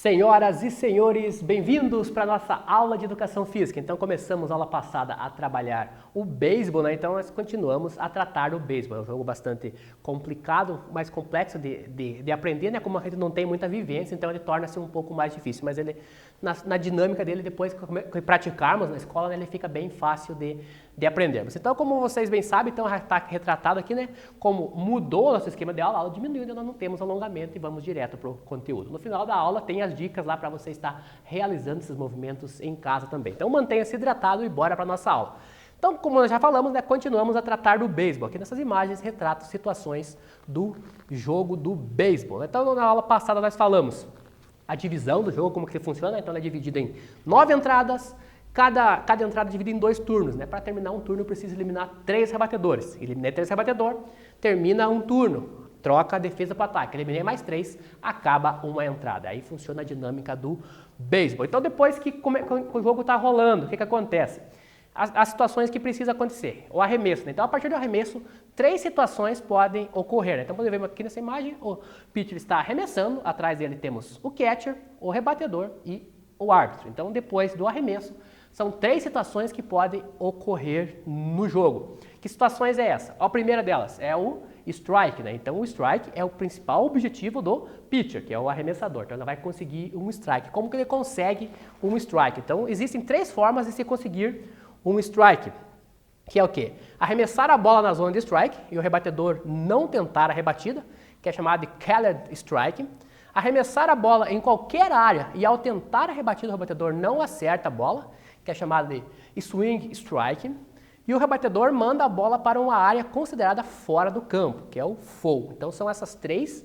Senhoras e senhores, bem-vindos para a nossa aula de Educação Física. Então começamos a aula passada a trabalhar o beisebol, né? Então nós continuamos a tratar do beisebol. É um jogo bastante complicado, mais complexo de aprender, né? Como a gente não tem muita vivência, então ele torna-se um pouco mais difícil. Mas ele, na dinâmica dele, depois que praticarmos na escola, né, ele fica bem fácil de aprendermos. Então, como vocês bem sabem, então está retratado aqui, né? Como mudou o nosso esquema de aula, a aula diminuiu, então nós não temos alongamento e vamos direto para o conteúdo. No final da aula tem as dicas lá para você estar realizando esses movimentos em casa também. Então mantenha-se hidratado e bora para a nossa aula. Então, como nós já falamos, né, continuamos a tratar do beisebol. Aqui nessas imagens retratam situações do jogo do beisebol. Então, na aula passada nós falamos a divisão do jogo, como que funciona. Então, ela é dividida em 9 entradas. Cada entrada é dividida em 2 turnos, né? Para terminar um turno, precisa eliminar 3 rebatedores. Eliminei 3 rebatedores, termina um turno. Troca a defesa para ataque. Eliminei mais 3, acaba uma entrada. Aí funciona a dinâmica do beisebol. Então, depois que o jogo está rolando, o que acontece? As situações que precisa acontecer. O arremesso, né? Então, a partir do arremesso, 3 situações podem ocorrer, né? Então, podemos ver aqui nessa imagem, o pitcher está arremessando, atrás dele temos o catcher, o rebatedor e o árbitro. Então, depois do arremesso, são 3 situações que podem ocorrer no jogo. Que situações é essa? A primeira delas é o strike, né? Então, o strike é o principal objetivo do pitcher, que é o arremessador. Então, ele vai conseguir um strike. Como que ele consegue um strike? Então, existem 3 formas de se conseguir um strike, que é o quê? Arremessar a bola na zona de strike e o rebatedor não tentar a rebatida, que é chamado de called strike. Arremessar a bola em qualquer área e ao tentar a rebatida o rebatedor não acerta a bola, que é chamado de swing strike. E o rebatedor manda a bola para uma área considerada fora do campo, que é o foul. Então são essas 3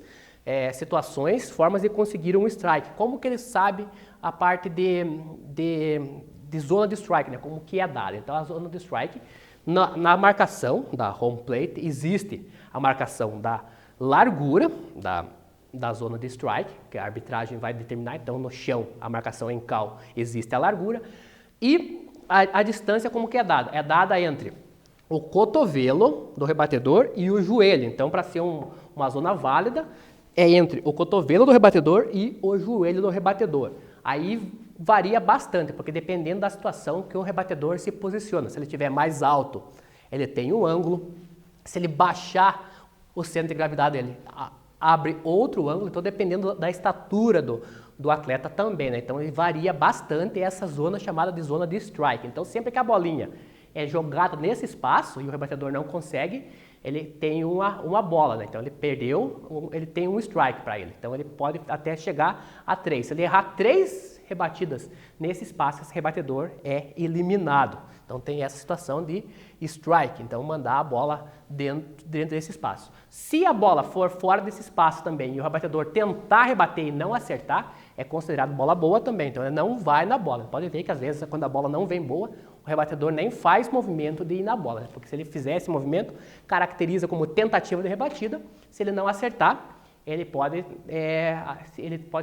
situações, formas de conseguir um strike. Como que ele sabe a parte de zona de strike, né? Como que é dada. Então a zona de strike, na marcação da home plate, existe a marcação da largura da zona de strike, que a arbitragem vai determinar. Então no chão, a marcação em cal, existe a largura. E a distância como que é dada? É dada entre o cotovelo do rebatedor e o joelho. Então, para ser uma zona válida, é entre o cotovelo do rebatedor e o joelho do rebatedor. Aí varia bastante, porque dependendo da situação que o rebatedor se posiciona. Se ele estiver mais alto, ele tem um ângulo. Se ele baixar o centro de gravidade dele, abre outro ângulo. Então, dependendo da estatura do atleta também, né? Então ele varia bastante essa zona chamada de zona de strike. Então sempre que a bolinha é jogada nesse espaço e o rebatedor não consegue, ele tem uma bola, né? Então ele perdeu, ele tem um strike para ele. Então ele pode até chegar a 3. Se ele errar 3 rebatidas nesse espaço, esse rebatedor é eliminado. Então tem essa situação de strike, então mandar a bola dentro desse espaço. Se a bola for fora desse espaço também e o rebatedor tentar rebater e não acertar, é considerado bola boa também, então ele não vai na bola. Pode ver que às vezes quando a bola não vem boa, o rebatedor nem faz movimento de ir na bola, né? Porque se ele fizer esse movimento, caracteriza como tentativa de rebatida. Se ele não acertar, ele pode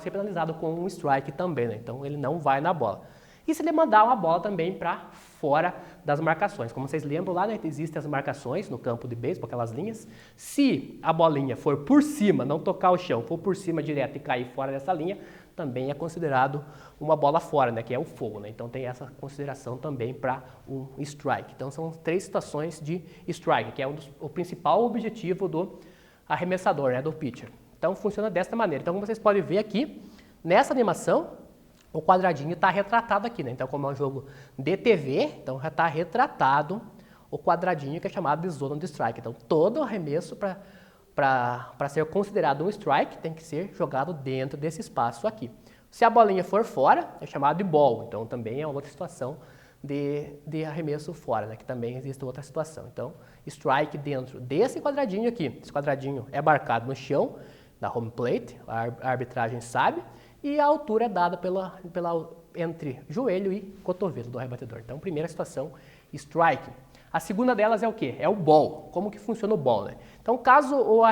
ser penalizado com um strike também, né? Então ele não vai na bola. E se ele mandar uma bola também para fora das marcações. Como vocês lembram lá, né, existem as marcações no campo de beisebol, aquelas linhas. Se a bolinha for por cima, não tocar o chão, for por cima direto e cair fora dessa linha, também é considerado uma bola fora, né, que é o foul, né? Então tem essa consideração também para um strike. Então são 3 situações de strike, que é o principal objetivo do arremessador, né, do pitcher. Então funciona desta maneira. Então como vocês podem ver aqui, nessa animação, o quadradinho está retratado aqui, né? Então, como é um jogo de TV, então já está retratado o quadradinho que é chamado de zona de strike. Então, todo arremesso para ser considerado um strike tem que ser jogado dentro desse espaço aqui. Se a bolinha for fora, é chamado de ball. Então, também é outra situação de arremesso fora, né? Que também existe outra situação. Então, strike dentro desse quadradinho aqui. Esse quadradinho é marcado no chão da home plate, a arbitragem sabe. E a altura é dada entre joelho e cotovelo do rebatedor. Então, primeira situação, strike. A segunda delas é o quê? É o ball. Como que funciona o ball, né? Então, caso o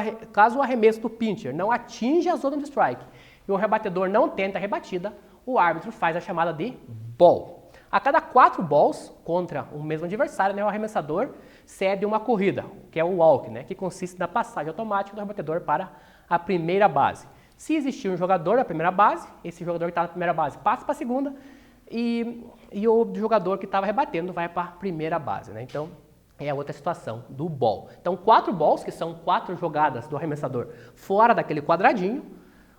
arremesso do pitcher não atinge a zona de strike e o rebatedor não tenta a rebatida, o árbitro faz a chamada de ball. A cada 4 balls contra o mesmo adversário, né, o arremessador cede uma corrida, que é o walk, né, que consiste na passagem automática do rebatedor para a primeira base. Se existir um jogador na primeira base, esse jogador que está na primeira base passa para a segunda e o jogador que estava rebatendo vai para a primeira base, né? Então, é a outra situação do ball. Então, 4 balls, que são 4 jogadas do arremessador fora daquele quadradinho,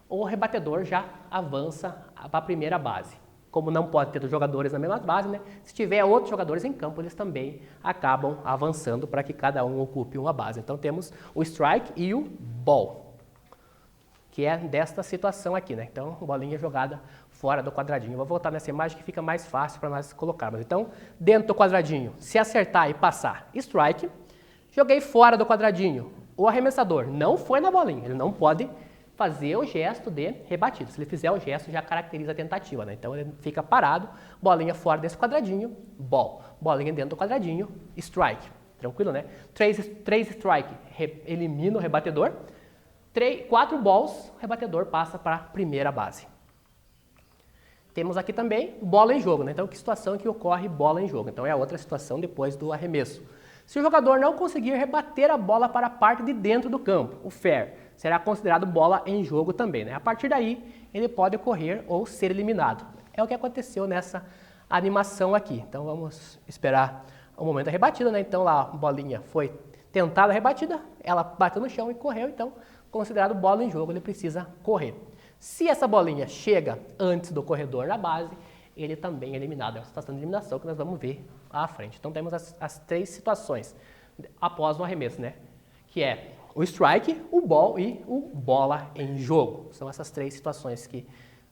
o rebatedor já avança para a primeira base. Como não pode ter os jogadores na mesma base, né? Se tiver outros jogadores em campo, eles também acabam avançando para que cada um ocupe uma base. Então, temos o strike e o ball, que é desta situação aqui, né? Então, bolinha jogada fora do quadradinho. Eu vou voltar nessa imagem que fica mais fácil para nós colocarmos. Então, dentro do quadradinho, se acertar e passar, strike. Joguei fora do quadradinho. O arremessador não foi na bolinha, ele não pode fazer o gesto de rebatido. Se ele fizer o gesto, já caracteriza a tentativa, né? Então, ele fica parado, bolinha fora desse quadradinho, ball. Bolinha dentro do quadradinho, strike. Tranquilo, né? 3 strike, elimina o rebatedor. 4 balls, o rebatedor passa para a primeira base. Temos aqui também bola em jogo, né? Então, que situação que ocorre bola em jogo? Então, é a outra situação depois do arremesso. Se o jogador não conseguir rebater a bola para a parte de dentro do campo, o fair, será considerado bola em jogo também, né? A partir daí, ele pode correr ou ser eliminado. É o que aconteceu nessa animação aqui. Então, vamos esperar o momento da rebatida, né? Então, lá a bolinha foi tentada a rebatida, ela bateu no chão e correu, então, considerado bola em jogo, ele precisa correr. Se essa bolinha chega antes do corredor da base, ele também é eliminado. É uma situação de eliminação que nós vamos ver à frente. Então temos as 3 situações após o arremesso, né? Que é o strike, o ball e o bola em jogo. São essas 3 situações que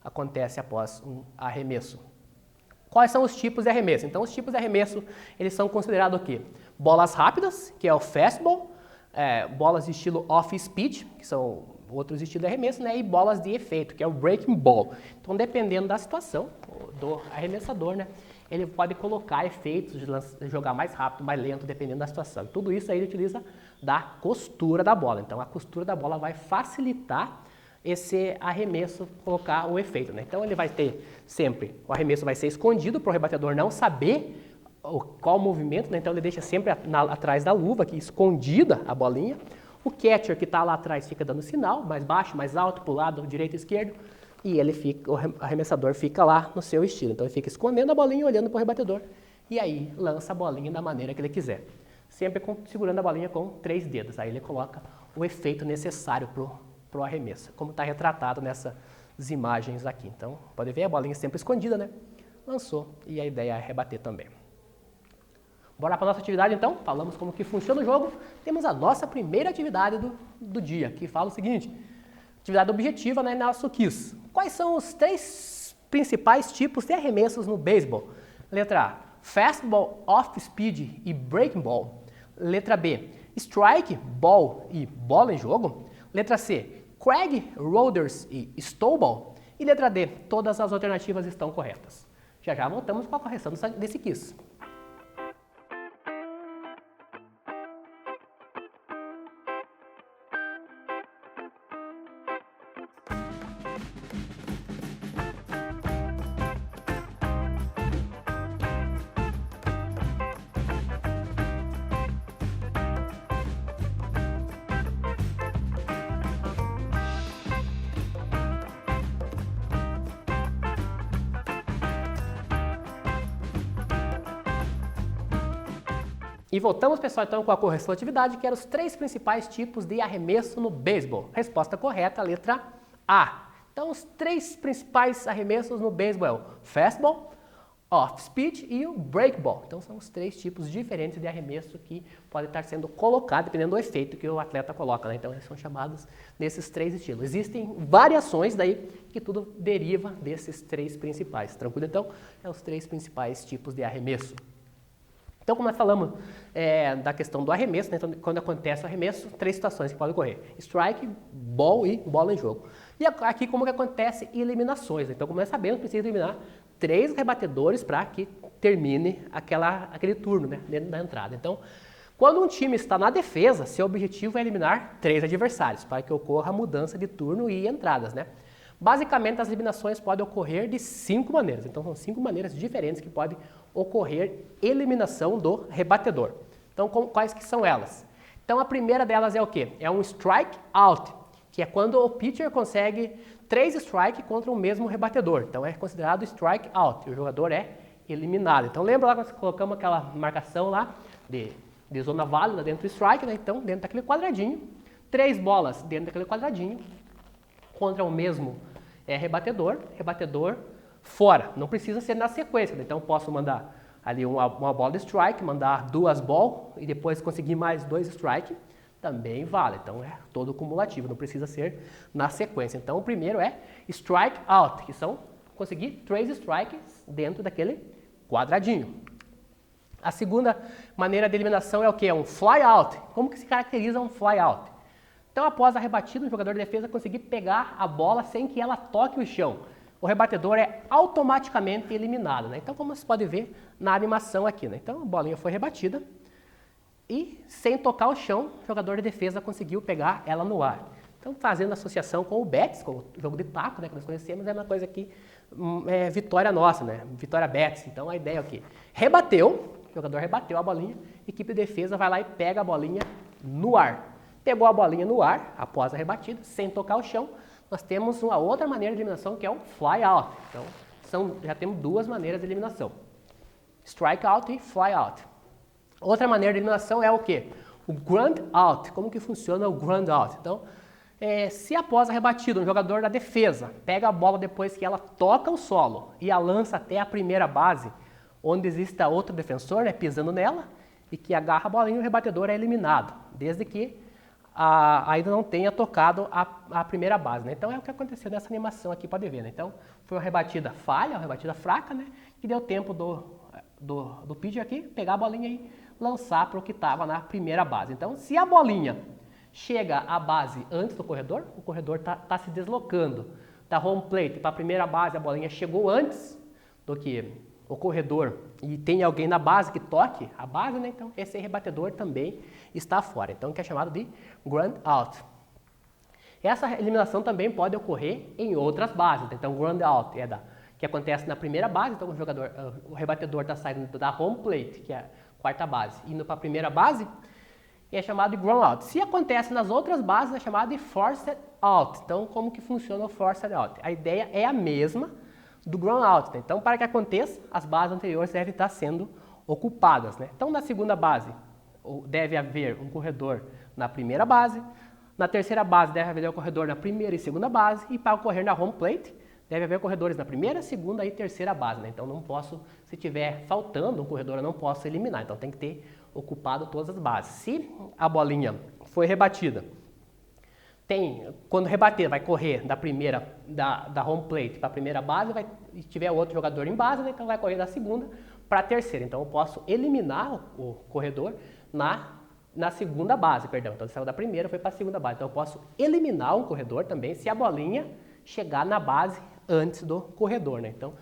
acontecem após um arremesso. Quais são os tipos de arremesso? Então os tipos de arremesso, eles são considerados o quê? Bolas rápidas, que é o fastball, bolas de estilo off-speed, que são outros estilos de arremesso, né? E bolas de efeito, que é o breaking ball. Então, dependendo da situação do arremessador, né? Ele pode colocar efeitos de jogar mais rápido, mais lento, dependendo da situação. Tudo isso aí ele utiliza da costura da bola. Então, a costura da bola vai facilitar esse arremesso, colocar o efeito, né? Então, ele vai ter sempre, o arremesso vai ser escondido para o rebatedor não saber qual o movimento, né? Então, ele deixa sempre atrás da luva, aqui, escondida a bolinha. O catcher que está lá atrás fica dando sinal, mais baixo, mais alto, para o lado direito e esquerdo, e o arremessador fica lá no seu estilo. Então ele fica escondendo a bolinha, olhando para o rebatedor, e aí lança a bolinha da maneira que ele quiser. Sempre segurando a bolinha com 3 dedos, aí ele coloca o efeito necessário para o arremesso, como está retratado nessas imagens aqui. Então, pode ver a bolinha sempre escondida, né? Lançou, e a ideia é rebater também. Bora para a nossa atividade então? Falamos como que funciona o jogo. Temos a nossa primeira atividade do dia, que fala o seguinte: atividade objetiva, né, nosso quiz. Quais são os 3 principais tipos de arremessos no beisebol? Letra A, fastball, off-speed e breaking ball. Letra B, strike, ball e bola em jogo. Letra C, Craig, Roders e Stowball. E letra D, todas as alternativas estão corretas. Já já voltamos com a correção desse quiz. E voltamos, pessoal, então com a correção da atividade, que eram os 3 principais tipos de arremesso no beisebol. Resposta correta, letra A. Então, os 3 principais arremessos no beisebol é o fastball, off-speed e o breakball. Então, são os 3 tipos diferentes de arremesso que podem estar sendo colocados, dependendo do efeito que o atleta coloca, né? Então, eles são chamados desses 3 estilos. Existem variações daí que tudo deriva desses 3 principais. Tranquilo? Então, é os 3 principais tipos de arremesso. Então, como nós falamos da questão do arremesso, né? Então, quando acontece o arremesso, 3 situações que podem ocorrer: strike, ball e bola em jogo. E aqui como que acontece eliminações. Então, como nós sabemos, precisa eliminar 3 rebatedores para que termine aquele turno, né? Dentro da entrada. Então, quando um time está na defesa, seu objetivo é eliminar 3 adversários, para que ocorra a mudança de turno e entradas, né? Basicamente, as eliminações podem ocorrer de 5 maneiras. Então, são 5 maneiras diferentes que podem ocorrer eliminação do rebatedor. Então, quais que são elas? Então, a primeira delas é o quê? É um strike out, que é quando o pitcher consegue 3 strikes contra o mesmo rebatedor. Então é considerado strike out, e o jogador é eliminado. Então lembra lá que nós colocamos aquela marcação lá de zona válida dentro do strike, né? Então dentro daquele quadradinho, 3 bolas dentro daquele quadradinho contra o mesmo rebatedor fora. Não precisa ser na sequência, né? Então posso mandar ali uma bola de strike, mandar 2 balls e depois conseguir mais 2 strikes, também vale. Então é todo cumulativo, não precisa ser na sequência. Então o primeiro é strike out, que são conseguir 3 strikes dentro daquele quadradinho. A segunda maneira de eliminação é o que? É um fly out. Como que se caracteriza um fly out? Então após a rebatida, o jogador de defesa conseguir pegar a bola sem que ela toque o chão. O rebatedor é automaticamente eliminado, né? Então, como você pode ver na animação aqui, né? Então, a bolinha foi rebatida e, sem tocar o chão, o jogador de defesa conseguiu pegar ela no ar. Então, fazendo associação com o Betis, com o jogo de taco, né, que nós conhecemos, é uma coisa que vitória nossa, né? Vitória Betis. Então, a ideia é o quê? Rebateu, o jogador rebateu a bolinha, a equipe de defesa vai lá e pega a bolinha no ar. Pegou a bolinha no ar, após a rebatida, sem tocar o chão, nós temos uma outra maneira de eliminação que é o fly out. Então, já temos 2 maneiras de eliminação. Strike out e fly out. Outra maneira de eliminação é o quê? O ground out. Como que funciona o ground out? Então, se após a rebatida, um jogador da defesa pega a bola depois que ela toca o solo e a lança até a primeira base, onde exista outro defensor, né, pisando nela, e que agarra a bolinha, o rebatedor é eliminado, desde que ainda não tenha tocado a primeira base, né? Então é o que aconteceu nessa animação aqui, pode ver, né? Então foi uma rebatida falha, uma rebatida fraca, né? Que deu tempo do pitcher aqui pegar a bolinha e lançar para o que estava na primeira base. Então se a bolinha chega à base antes do corredor, o corredor está se deslocando da home plate para a primeira base, a bolinha chegou antes do que o corredor e tem alguém na base que toque a base, né? Então esse rebatedor também está fora. Então que é chamado de ground out. Essa eliminação também pode ocorrer em outras bases. Então ground out é que acontece na primeira base, então o rebatedor está saindo da home plate, que é a quarta base, indo para a primeira base, é chamado de ground out. Se acontece nas outras bases, é chamado de forced out. Então como que funciona o forced out? A ideia é a mesma do ground out, né? Então, para que aconteça, as bases anteriores devem estar sendo ocupadas, né? Então, na segunda base, deve haver um corredor na primeira base, na terceira base deve haver um corredor na primeira e segunda base, e para ocorrer na home plate, deve haver corredores na primeira, segunda e terceira base, né? Então, não posso, se tiver faltando um corredor, eu não posso eliminar, então tem que ter ocupado todas as bases. Se a bolinha foi rebatida, quando rebater, vai correr da primeira, da home plate para a primeira base, se tiver outro jogador em base, né, então vai correr da segunda para a terceira. Então eu posso eliminar o corredor na segunda base, perdão. Então ele saiu da primeira, foi para a segunda base. Então eu posso eliminar um corredor também se a bolinha chegar na base antes do corredor, né? Então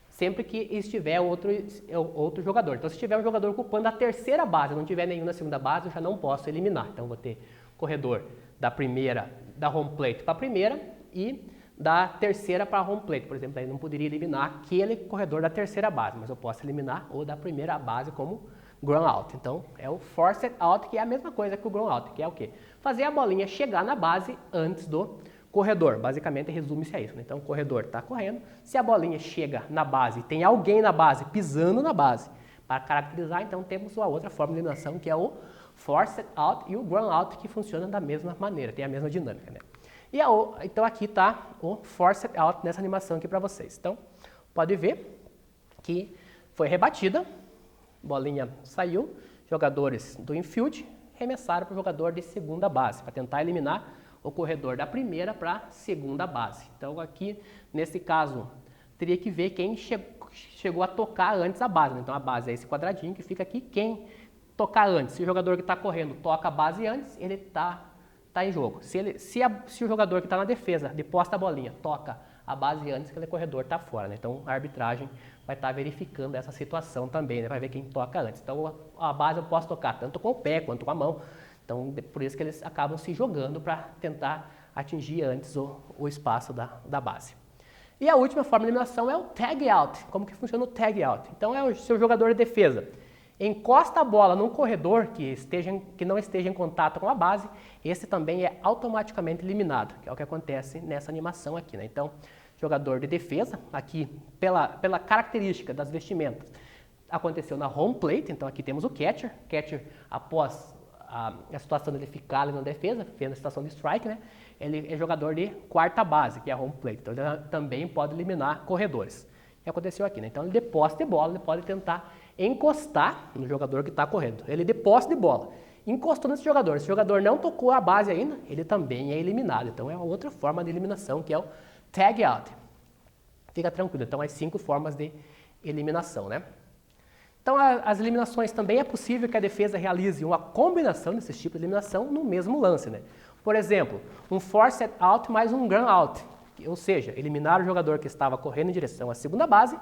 sempre que estiver outro jogador. Então se tiver um jogador ocupando a terceira base, não tiver nenhum na segunda base, eu já não posso eliminar. Então vou ter corredor da home plate para a primeira e da terceira para a home plate. Por exemplo, aí não poderia eliminar aquele corredor da terceira base, mas eu posso eliminar o da primeira base como ground out. Então é o forced out, que é a mesma coisa que o ground out, que é o quê? Fazer a bolinha chegar na base antes do corredor. Basicamente resume-se a isso, né? Então o corredor está correndo, se a bolinha chega na base e tem alguém na base pisando na base para caracterizar, então temos uma outra forma de eliminação, que é o forced out e o ground out, que funcionam da mesma maneira, tem a mesma dinâmica, né? Então aqui está o forced out nessa animação aqui para vocês. Então pode ver que foi rebatida, bolinha saiu, jogadores do infield remessaram para o jogador de segunda base para tentar eliminar o corredor da primeira para a segunda base. Então aqui nesse caso teria que ver quem chegou a tocar antes a base, né? Então a base é esse quadradinho que fica aqui, quem tocar antes. Se o jogador que está correndo toca a base antes, ele está em jogo. Se o jogador que está na defesa, de posta a bolinha, toca a base antes, aquele corredor está fora, né? Então a arbitragem vai estar verificando essa situação também, né? Vai ver quem toca antes. Então a base eu posso tocar tanto com o pé quanto com a mão. Então por isso que eles acabam se jogando para tentar atingir antes o espaço da base. E a última forma de eliminação é o tag out. Como que funciona o tag out? Então é o seu jogador de defesa. encosta a bola num corredor que não esteja em contato com a base, esse também é automaticamente eliminado, que é o que acontece nessa animação aqui, né? Então, jogador de defesa, aqui pela característica das vestimentas, aconteceu na home plate, então aqui temos o catcher. Catcher, após a situação dele ficar ali na defesa, vendo a situação de strike, né? Ele é jogador de quarta base, que é a home plate, então ele também pode eliminar corredores. O que aconteceu aqui, né? Então ele de posse de bola, ele pode tentar encostar no jogador que está correndo. Ele de posse de bola, encostou nesse jogador. Se o jogador não tocou a base ainda, ele também é eliminado. Então é outra forma de eliminação, que é o tag out. Fica tranquilo, então as 5 formas de eliminação, né? Então, as eliminações também é possível que a defesa realize uma combinação desses tipos de eliminação no mesmo lance, né? Por exemplo, um forced out mais um ground out, ou seja, eliminar o jogador que estava correndo em direção à segunda base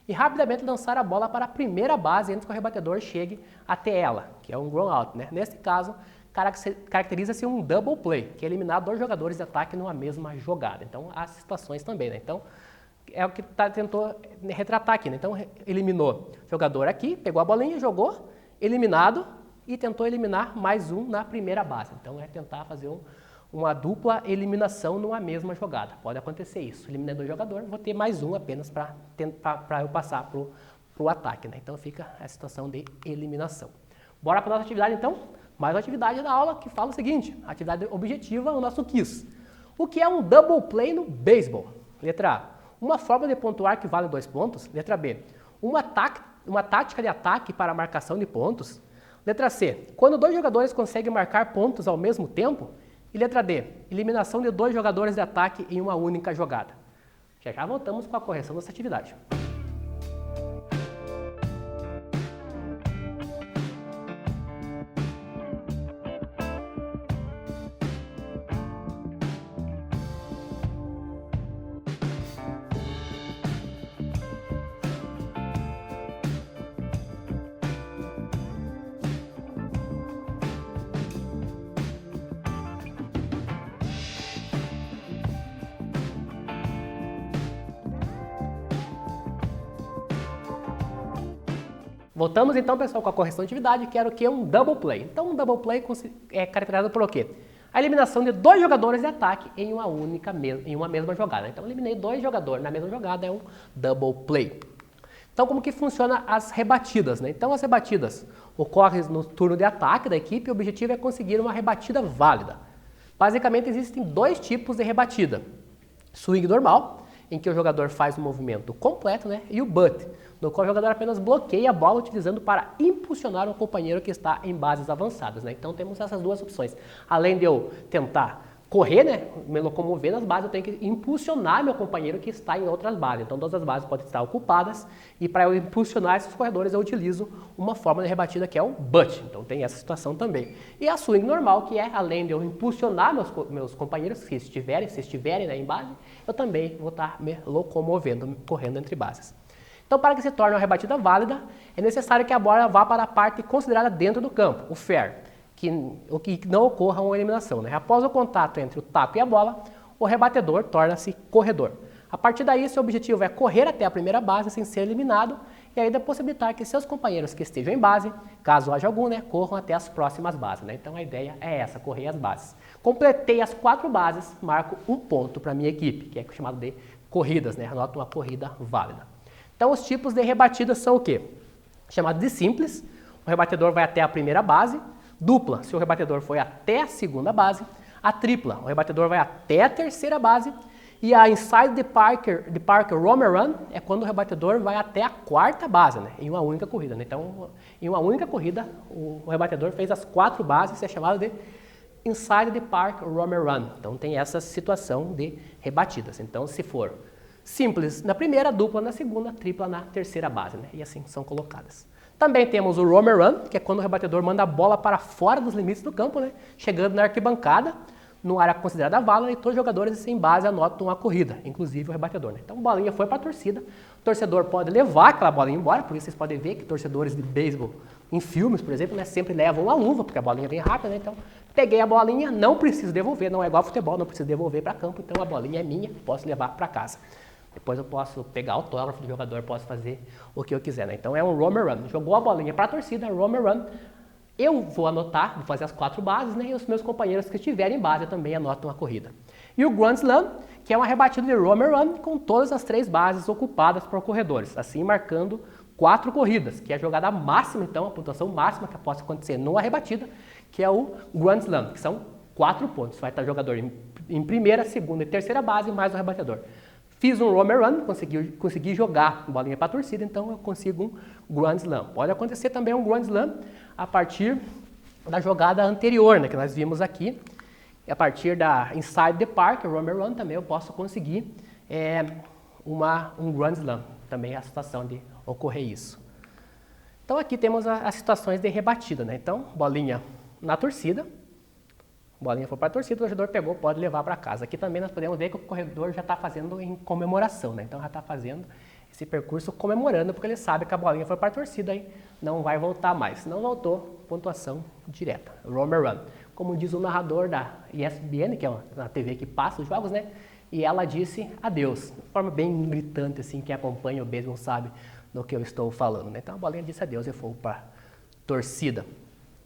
e rapidamente lançar a bola para a primeira base antes que o rebatedor chegue até ela, que é um ground out, né? Nesse caso, caracteriza-se um double play, que é eliminar 2 jogadores de ataque numa mesma jogada. Então, há situações também, né? Então, é o que tentou retratar aqui, né? Então, eliminou o jogador aqui, pegou a bolinha, jogou, eliminado e tentou eliminar mais um na primeira base. Então, é tentar fazer uma dupla eliminação numa mesma jogada. Pode acontecer isso. Eliminei 2 jogadores, vou ter mais um apenas para eu passar para o ataque, né? Então, fica a situação de eliminação. Bora para a nossa atividade, então? Mais uma atividade da aula que fala o seguinte, atividade objetiva, o nosso quiz. O que é um double play no beisebol? Letra A. Uma forma de pontuar que vale 2 pontos. Letra B. Uma tática de ataque para a marcação de pontos. Letra C. Quando 2 jogadores conseguem marcar pontos ao mesmo tempo. E letra D. Eliminação de 2 jogadores de ataque em uma única jogada. Já voltamos com a correção dessa atividade. Voltamos então, pessoal, com a correção de atividade, que era o que? Um double play. Então, um double play é caracterizado por o quê? A eliminação de 2 jogadores de ataque em uma mesma jogada. Então, eliminei 2 jogadores na mesma jogada, é um double play. Então, como que funciona as rebatidas, né? Então, as rebatidas ocorrem no turno de ataque da equipe e o objetivo é conseguir uma rebatida válida. Basicamente, existem 2 tipos de rebatida. Swing normal, em que o jogador faz o movimento completo, né? E o butt, no qual o jogador apenas bloqueia a bola utilizando para impulsionar um companheiro que está em bases avançadas, né? Então temos essas 2 opções. Além de eu tentar correr, né, me locomover nas bases, eu tenho que impulsionar meu companheiro que está em outras bases. Então todas as bases podem estar ocupadas e para eu impulsionar esses corredores eu utilizo uma forma de rebatida que é o butt. Então tem essa situação também. E a swing normal, que é além de eu impulsionar meus companheiros, se estiverem né, em base, eu também vou estar me locomovendo, correndo entre bases. Então, para que se torne uma rebatida válida, é necessário que a bola vá para a parte considerada dentro do campo, o fair, que não ocorra uma eliminação, né? Após o contato entre o taco e a bola, o rebatedor torna-se corredor. A partir daí, seu objetivo é correr até a primeira base sem ser eliminado e ainda possibilitar que seus companheiros que estejam em base, caso haja algum, né, corram até as próximas bases, né? Então, a ideia é essa, correr as bases. Completei as 4 bases, marco 1 ponto para a minha equipe, que é chamado de corridas, né? Anoto uma corrida válida. Então, os tipos de rebatidas são o quê? Chamado de simples, o rebatedor vai até a primeira base. Dupla, se o rebatedor foi até a segunda base. A tripla, o rebatedor vai até a terceira base. E a inside the Parker Romer Run é quando o rebatedor vai até a 4ª base, né? Em uma única corrida, né? Então, em uma única corrida, o rebatedor fez as 4 bases, é chamado de inside the Parker Romer Run. Então, tem essa situação de rebatidas. Então, se for simples na primeira, dupla na segunda, tripla na terceira base, né? E assim são colocadas. Também temos o romer run, que é quando o rebatedor manda a bola para fora dos limites do campo, né? Chegando na arquibancada, numa área considerada válida, e todos os jogadores sem base anotam uma corrida, inclusive o rebatedor, né? Então a bolinha foi para a torcida, o torcedor pode levar aquela bolinha embora, porque vocês podem ver que torcedores de beisebol em filmes, por exemplo, né, sempre levam uma luva, porque a bolinha vem rápida, né? Então peguei a bolinha, não preciso devolver, não é igual futebol, não preciso devolver para campo, então a bolinha é minha, posso levar para casa. Depois eu posso pegar autógrafo do jogador, posso fazer o que eu quiser, né? Então é um roam and run. Jogou a bolinha para a torcida, roam and run. Eu vou anotar, vou fazer as 4 bases, né? E os meus companheiros que estiverem em base também anotam a corrida. E o Grand Slam, que é uma rebatida de roam and run com todas as 3 bases ocupadas por corredores, assim marcando 4 corridas, que é a jogada máxima, então, a pontuação máxima que possa acontecer numa rebatida, que é o Grand Slam, que são 4 pontos. Vai estar o jogador em primeira, segunda e terceira base, mais o rebatedor. Fiz um roam and run, consegui jogar bolinha para a torcida, então eu consigo um Grand Slam. Pode acontecer também um Grand Slam a partir da jogada anterior, né, que nós vimos aqui. E a partir da Inside the Park, roam and run, também eu posso conseguir um Grand Slam. Também a situação de ocorrer isso. Então aqui temos as situações de rebatida, né? Então, bolinha na torcida. Bolinha foi para a torcida, o torcedor pegou, pode levar para casa. Aqui também nós podemos ver que o corredor já está fazendo em comemoração, né? Então já está fazendo esse percurso comemorando, porque ele sabe que a bolinha foi para a torcida e não vai voltar mais. Se não voltou, pontuação direta, roam and run. Como diz o narrador da ESPN, que é uma TV que passa os jogos, né? E ela disse adeus, de forma bem gritante, assim, quem acompanha o beisebol sabe do que eu estou falando, né? Então a bolinha disse adeus e foi para a torcida.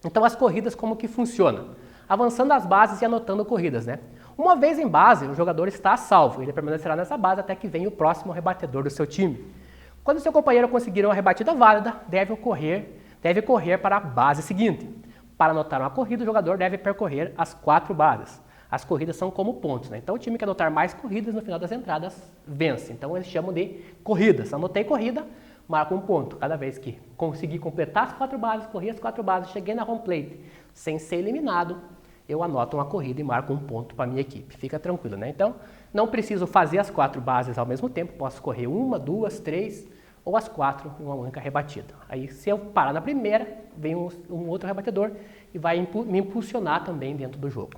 Então as corridas como que funcionam? Avançando as bases e anotando corridas, né? Uma vez em base, o jogador está a salvo. Ele permanecerá nessa base até que venha o próximo rebatedor do seu time. Quando seu companheiro conseguir uma rebatida válida, deve correr para a base seguinte. Para anotar uma corrida, o jogador deve percorrer as 4 bases. As corridas são como pontos, né? Então o time que anotar mais corridas no final das entradas vence. Então eles chamam de corridas. Anotei corrida, marca um ponto. Cada vez que conseguir completar as 4 bases, corri as 4 bases, cheguei na home plate sem ser eliminado, eu anoto uma corrida e marco um ponto para a minha equipe. Fica tranquilo, né? Então, não preciso fazer as 4 bases ao mesmo tempo. Posso correr 1, 2, 3 ou as 4 em uma única rebatida. Aí, se eu parar na primeira, vem um outro rebatedor e vai me impulsionar também dentro do jogo.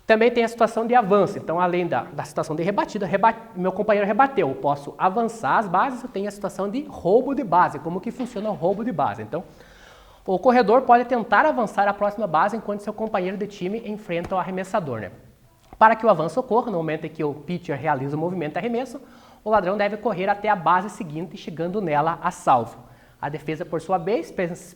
Também tem a situação de avanço. Então, além da situação de rebatida, meu companheiro rebateu. Eu posso avançar as bases, eu tenho a situação de roubo de base. Como que funciona o roubo de base? Então, o corredor pode tentar avançar a próxima base enquanto seu companheiro de time enfrenta o arremessador, né? Para que o avanço ocorra, no momento em que o pitcher realiza o movimento de arremesso, o ladrão deve correr até a base seguinte, chegando nela a salvo. A defesa, por sua vez,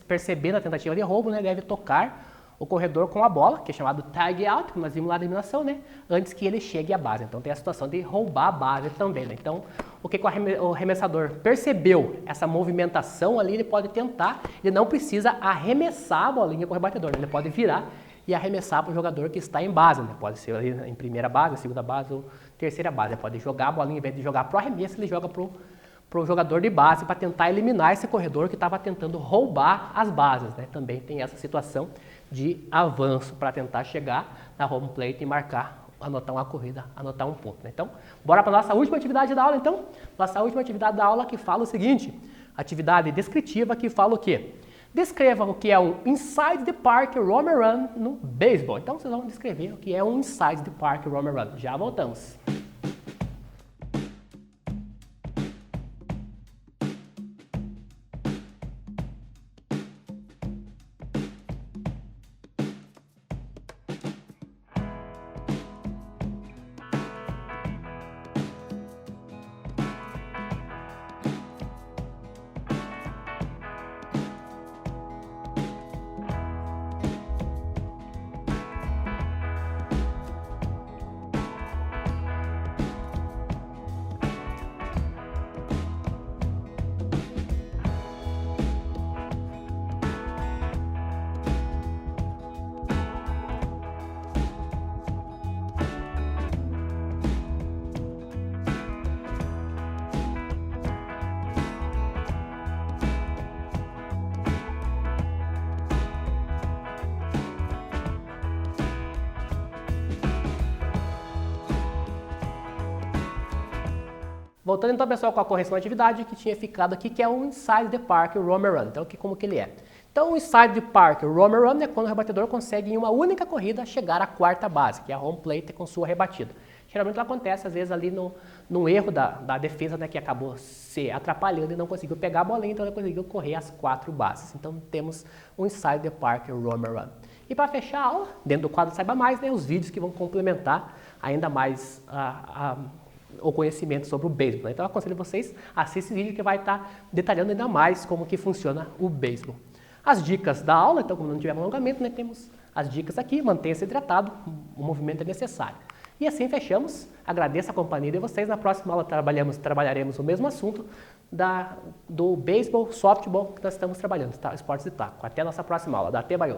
percebendo a tentativa de roubo, né, deve tocar o corredor com a bola, que é chamado tag out, que nós vimos lá na eliminação, né, antes que ele chegue à base. Então tem a situação de roubar a base também, né? Então, o que o arremessador percebeu, essa movimentação ali, ele pode tentar, ele não precisa arremessar a bolinha para o rebatedor, né? Ele pode virar e arremessar para o jogador que está em base, né? Pode ser ali em primeira base, segunda base ou terceira base. Ele pode jogar a bolinha, em vez de jogar para o arremesso, ele joga para o jogador de base para tentar eliminar esse corredor que estava tentando roubar as bases, né? Também tem essa situação de avanço para tentar chegar na home plate e marcar, anotar uma corrida, anotar um ponto, né? Então, bora para a nossa última atividade da aula, então. Nossa última atividade da aula que fala o seguinte, atividade descritiva que fala o quê? Descreva o que é um inside the park roam and run no beisebol. Então, vocês vão descrever o que é um inside the park roam and run. Já voltamos. Voltando então, pessoal, com a correção da atividade que tinha ficado aqui, que é o inside the park roam and run. Então, como que ele é? Então, o inside the park roam and run é quando o rebatedor consegue em uma única corrida chegar à 4ª base, que é a home plate com sua rebatida. Geralmente acontece, às vezes, ali no erro da defesa, né, que acabou se atrapalhando e não conseguiu pegar a bolinha, então ele conseguiu correr as 4 bases. Então, temos o inside the park roam and run. E para fechar a aula, dentro do quadro Saiba Mais, né, os vídeos que vão complementar ainda mais o conhecimento sobre o beisebol, né? Então eu aconselho vocês a assistir esse vídeo que vai estar detalhando ainda mais como que funciona o beisebol. As dicas da aula, então como não tiver alongamento, né, temos as dicas aqui, mantenha-se hidratado, o movimento é necessário. E assim fechamos, agradeço a companhia de vocês, na próxima aula trabalharemos o mesmo assunto do beisebol, softball que nós estamos trabalhando, tá? Esportes de taco. Até a nossa próxima aula, da Baiô.